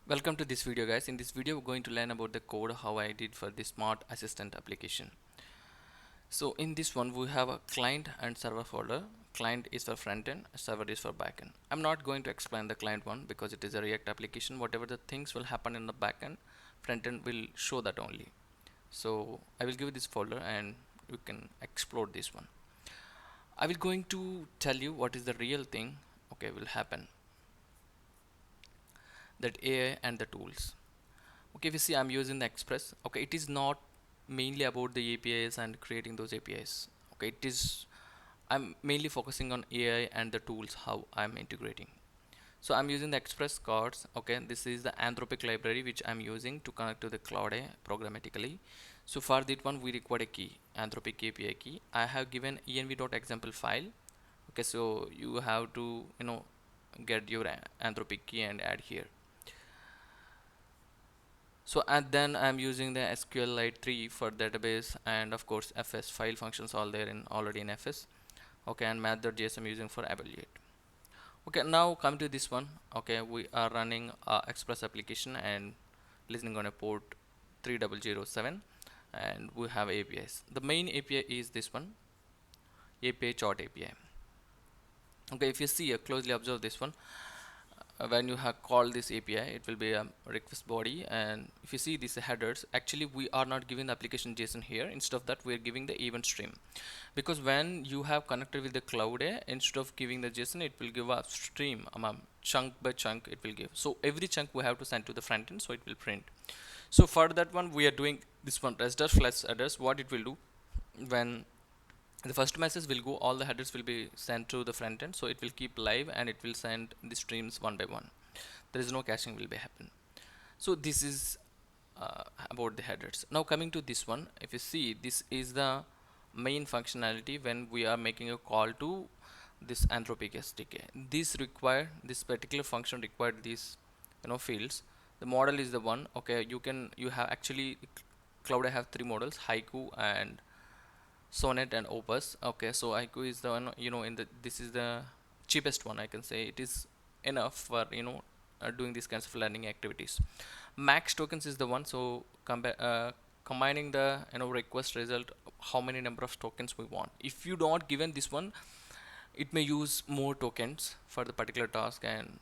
Welcome to this video, guys. In this video we're going to learn about the code how I did for the Smart Assistant application. So in this one we have a client and server folder. Client is for front end, server is for back end. I'm not going to explain the client one because it is a React application. Whatever the things will happen in the back end, front end will show that only. So I will give this folder and you can explore this one. I will going to tell you what is the real thing will happen, that AI and the tools. Okay, we see I'm using the Express. Okay, it is not mainly about the APIs and creating those APIs. Okay, it is I'm mainly focusing on AI and the tools how I'm integrating. So I'm using the Express cards. Okay, this is the Anthropic library which I'm using to connect to the cloud AI programmatically. So for that one we require a key, Anthropic API key. I have given env.example file. Okay, so you have to get your Anthropic key and add here. So and then I'm using the SQLite 3 for database, and of course FS file functions all there in already in FS. Okay, and math.js I'm using for evaluate. Okay, now come to this one. Okay, we are running Express application and listening on a port 3007, and we have APIs. The main API is this one, API chart API. Okay, if you see closely observe this one, when you have called this API, it will be a request body, and if you see these headers, actually we are not giving the application JSON here. Instead of that, we are giving the event stream, because when you have connected with the cloud AI, instead of giving the JSON, it will give a stream, chunk by chunk it will give. So every chunk we have to send to the front end, so it will print. So for that one, we are doing this one, register flash headers. What it will do, when the first message will go, all the headers will be sent to the front end, so it will keep live and it will send the streams one by one. There is no caching will be happen. So this is about the headers. Now coming to this one, if you see, this is the main functionality when we are making a call to this Anthropic SDK. This particular function required these fields. The model is the one. Okay, you have actually cloud. I have three models: Haiku and Sonnet and Opus. Okay, so IQ is the one, in the this is the cheapest one, I can say. It is enough for doing these kinds of learning activities. Max tokens is the one, so combining the request result, how many number of tokens we want. If you don't given this one, it may use more tokens for the particular task, and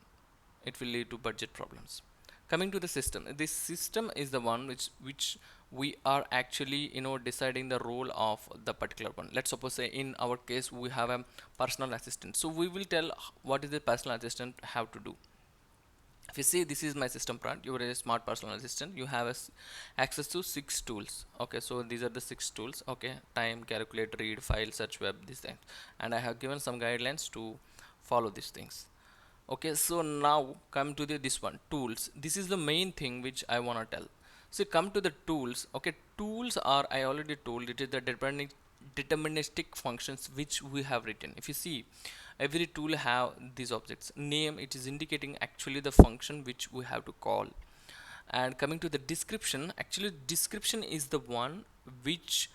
it will lead to budget problems. Coming to the system, this system is the one which we are actually deciding the role of the particular one. Let's suppose say in our case we have a personal assistant, so we will tell what is the personal assistant have to do. If you see, this is my system prompt. You are a smart personal assistant, you have access to 6 tools. Okay, so these are the 6 tools. Okay, time, calculate, read, file, search, web, these things, and I have given some guidelines to follow these things. Okay, so now come to this one, tools. This is the main thing which I want to tell. So come to the tools. Okay, tools are, I already told, it is the deterministic functions which we have written. If you see, every tool have these objects name, it is indicating actually the function which we have to call. And coming to the description, actually description is the one which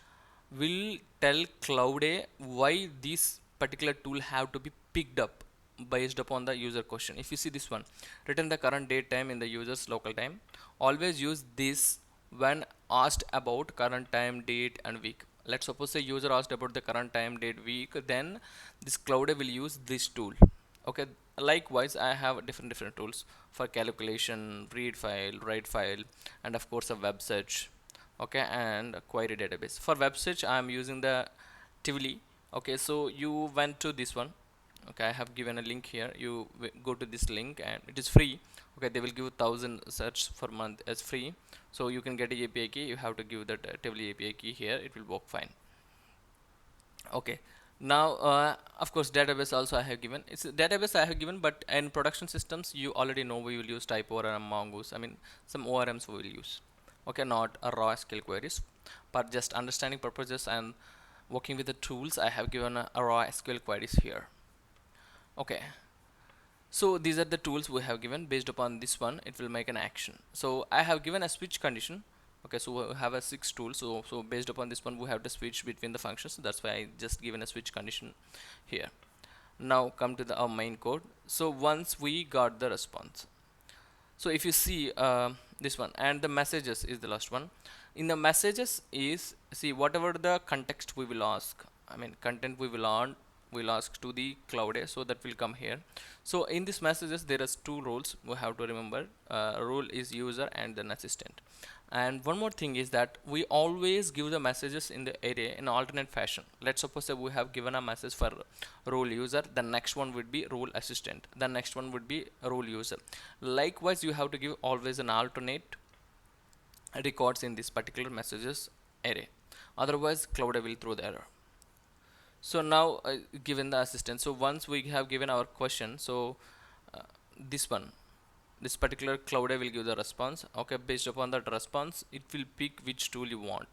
will tell cloud A why this particular tool have to be picked up based upon the user question. If you see this one, return the current date time in the user's local time, always use this when asked about current time, date and week. Let's suppose a user asked about the current time, date, week, then this cloud will use this tool. Okay, likewise I have different tools for calculation, read file, write file, and of course a web search. Okay, and a query database. For web search I am using the Tivoli. Okay, so you went to this one. Okay, I have given a link here. You go to this link and it is free. Okay, they will give 1,000 search for month as free, so you can get a API key. You have to give that Tivoli API key here, it will work fine. Okay, now of course database also I have given. It's a database I have given, but in production systems you already know we will use type ORM, mongoose, I mean some ORMs we will use. Okay, not a raw SQL queries, but just understanding purposes and working with the tools, I have given a raw SQL queries here. Okay, so these are the tools we have given. Based upon this one, it will make an action. So I have given a switch condition. Okay, so we have a 6 tools. So based upon this one, we have to switch between the functions. So that's why I just given a switch condition here. Now come to our main code. So once we got the response, So if you see this one, and the messages is the last one. In the messages is, see, whatever the context we will ask, I mean content we will ask to the cloud A, so that will come here. So in these messages there is two roles we have to remember. Role is user and then assistant. And one more thing is that we always give the messages in the array in alternate fashion. Let's suppose that we have given a message for role user, the next one would be role assistant, the next one would be role user. Likewise, you have to give always an alternate records in this particular messages array, otherwise cloud will throw the error. So now given the assistant, so once we have given our question, so uh, this one, this particular cloud will give the response. Okay, based upon that response it will pick which tool you want.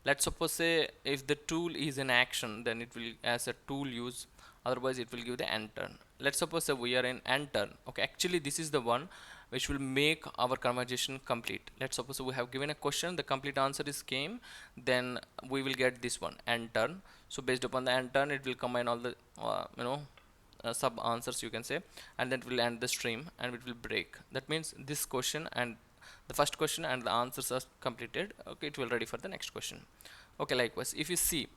Let's suppose say if the tool is in action, then it will as a tool use, otherwise it will give the end turn. Let's suppose that we are in end turn. Okay, actually this is the one which will make our conversation complete. Let's suppose we have given a question, the complete answer is came, then we will get this one end turn. So based upon the end turn, it will combine all the sub answers, you can say, and then it will end the stream and it will break. That means this question and the first question and the answers are completed. Okay, it will ready for the next question. Okay, likewise if you see,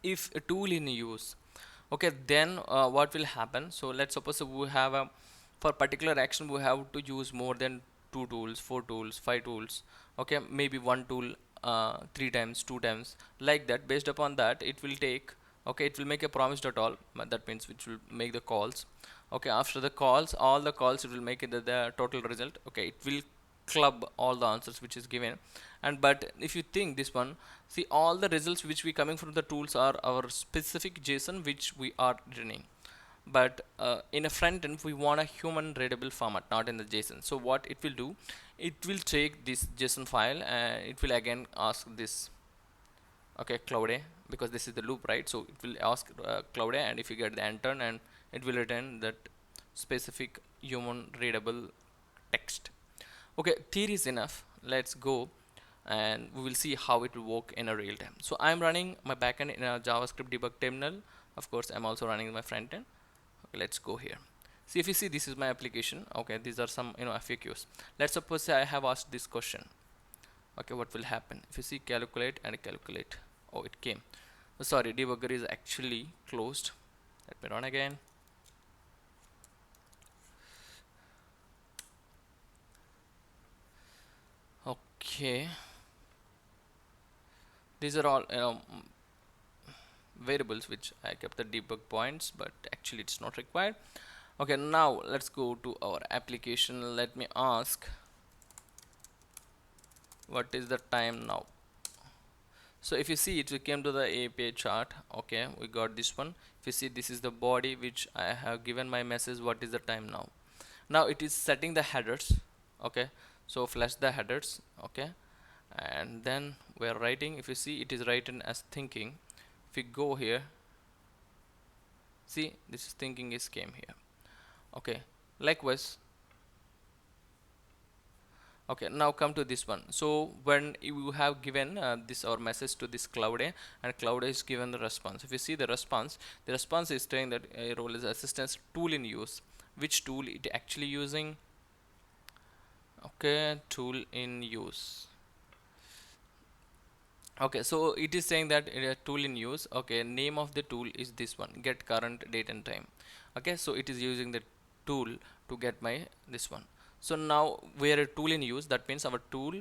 if a tool in use, okay, then what will happen? So let's suppose we have a, for particular action we have to use more than two tools, four tools, five tools. Okay, maybe one tool three times, two times, like that. Based upon that it will take, okay, it will make a promise dot all, that means which will make the calls. Okay, after the calls, all the calls, it will make it the total result. Okay, it will club all the answers which is given. And but if you think this one, see, all the results which we coming from the tools are our specific JSON which we are returning. But in a front end we want a human readable format, not in the JSON. So what it will do, it will take this JSON file and it will again ask this, okay, cloud A, because this is the loop, right? So it will ask cloud A, and if you get the enter, and it will return that specific human readable text. Okay, theory is enough. Let's go and we will see how it will work in a real time. So I'm running my backend in a JavaScript debug terminal. Of course I'm also running my front end. Okay, let's go here. See, if you see, this is my application. Okay, these are some FAQs. Let's suppose I have asked this question. Okay, what will happen if you see calculate and calculate? Oh, it came. Sorry, debugger is actually closed. Let me run again. Okay, these are all variables which I kept the debug points, but actually it's not required. Okay, now let's go to our application. Let me ask, what is the time now? So if you see, it came to the API chart. Okay, we got this one. If you see, this is the body which I have given my message, what is the time now. Now it is setting the headers. Okay, so flash the headers. Okay, and then we are writing. If you see, it is written as thinking. If we go here, see, this is thinking is came here. Okay, likewise. Okay, now come to this one. So when you have given this our message to this cloud A, and cloud A is given the response. If you see the response is saying that a role is assistance tool in use. Which tool it actually using? Okay, tool in use. Okay, so it is saying that a tool in use. Okay, name of the tool is this one, get current date and time. Okay, so it is using the tool to get my this one. So now we are a tool in use, that means our tool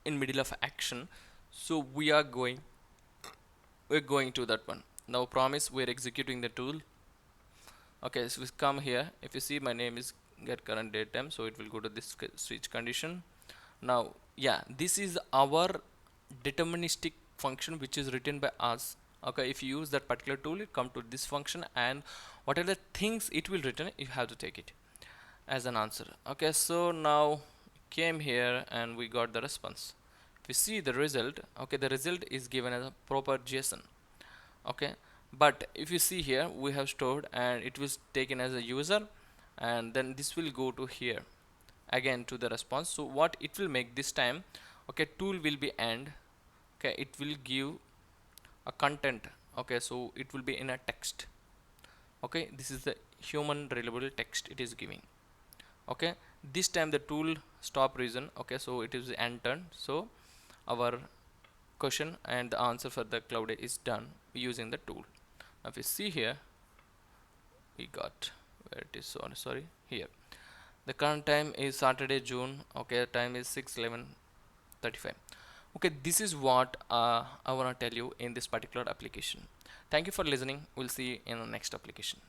in middle of action. So we're going to that one. Now promise we're executing the tool. Okay, so we come here. If you see, my name is get current date time, so it will go to this switch condition. Now yeah, this is our deterministic function which is written by us. Okay, if you use that particular tool, it come to this function, and whatever things it will return, you have to take it as an answer. Okay, so now came here and we got the response. If you see the result, okay, the result is given as a proper JSON. Okay, but if you see here, we have stored and it was taken as a user, and then this will go to here again to the response. So what it will make this time, okay, tool will be end. Okay, it will give a content. Okay, so it will be in a text. Okay, this is the human reliable text it is giving. Okay, This time the tool stop reason, okay, so it is end turn. So our question and the answer for the cloud day is done using the tool. Now if we see here, we got where it is, sorry, here the current time is Saturday June, okay, time is 6:11:35. Okay, this is what I want to tell you in this particular application. Thank you for listening. We'll see you in the next application.